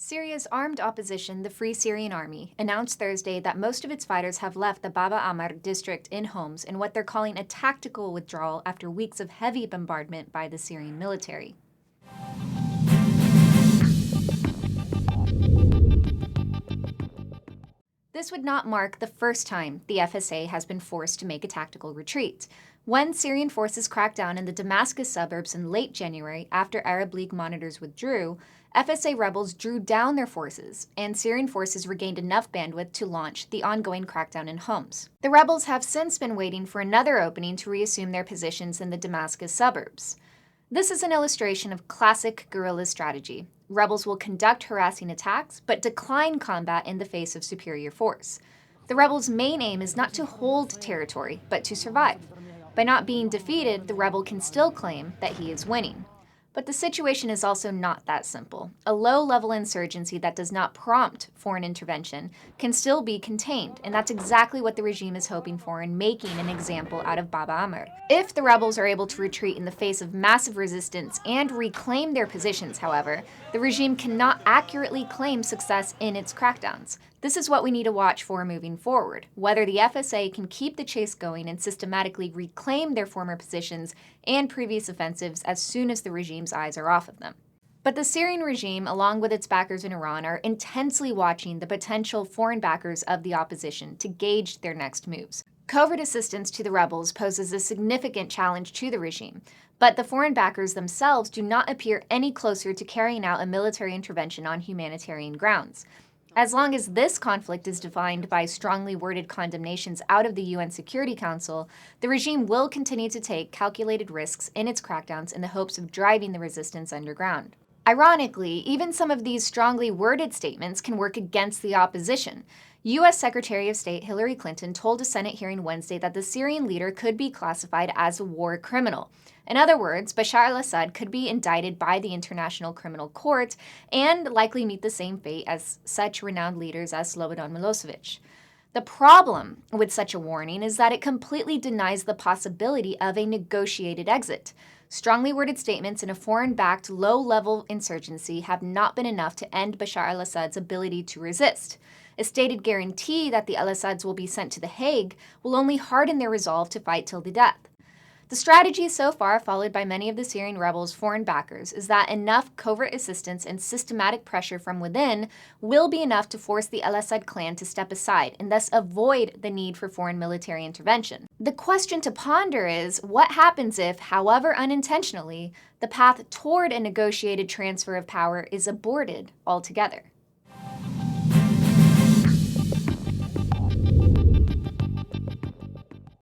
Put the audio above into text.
Syria's armed opposition, the Free Syrian Army, announced Thursday that most of its fighters have left the Baba Ammar district in Homs in what they're calling a tactical withdrawal after weeks of heavy bombardment by the Syrian military. This would not mark the first time the FSA has been forced to make a tactical retreat. When Syrian forces cracked down in the Damascus suburbs in late January after Arab League monitors withdrew, FSA rebels drew down their forces, and Syrian forces regained enough bandwidth to launch the ongoing crackdown in Homs. The rebels have since been waiting for another opening to reassume their positions in the Damascus suburbs. This is an illustration of classic guerrilla strategy. Rebels will conduct harassing attacks, but decline combat in the face of superior force. The rebels' main aim is not to hold territory, but to survive. By not being defeated, the rebel can still claim that he is winning. But the situation is also not that simple. A low-level insurgency that does not prompt foreign intervention can still be contained, and that's exactly what the regime is hoping for in making an example out of Baba Ammar. If the rebels are able to retreat in the face of massive resistance and reclaim their positions, however, the regime cannot accurately claim success in its crackdowns. This is what we need to watch for moving forward, whether the FSA can keep the chase going and systematically reclaim their former positions and previous offensives as soon as the regime's eyes are off of them. But the Syrian regime, along with its backers in Iran, are intensely watching the potential foreign backers of the opposition to gauge their next moves. Covert assistance to the rebels poses a significant challenge to the regime, but the foreign backers themselves do not appear any closer to carrying out a military intervention on humanitarian grounds. As long as this conflict is defined by strongly worded condemnations out of the UN Security Council, the regime will continue to take calculated risks in its crackdowns in the hopes of driving the resistance underground. Ironically, even some of these strongly worded statements can work against the opposition. U.S. Secretary of State Hillary Clinton told a Senate hearing Wednesday that the Syrian leader could be classified as a war criminal. In other words, Bashar al-Assad could be indicted by the International Criminal Court and likely meet the same fate as such renowned leaders as Slobodan Milosevic. The problem with such a warning is that it completely denies the possibility of a negotiated exit. Strongly worded statements in a foreign-backed, low-level insurgency have not been enough to end Bashar al-Assad's ability to resist. A stated guarantee that the al-Assads will be sent to The Hague will only harden their resolve to fight till the death. The strategy so far followed by many of the Syrian rebels' foreign backers is that enough covert assistance and systematic pressure from within will be enough to force the al-Assad clan to step aside and thus avoid the need for foreign military intervention. The question to ponder is, what happens if, however unintentionally, the path toward a negotiated transfer of power is aborted altogether?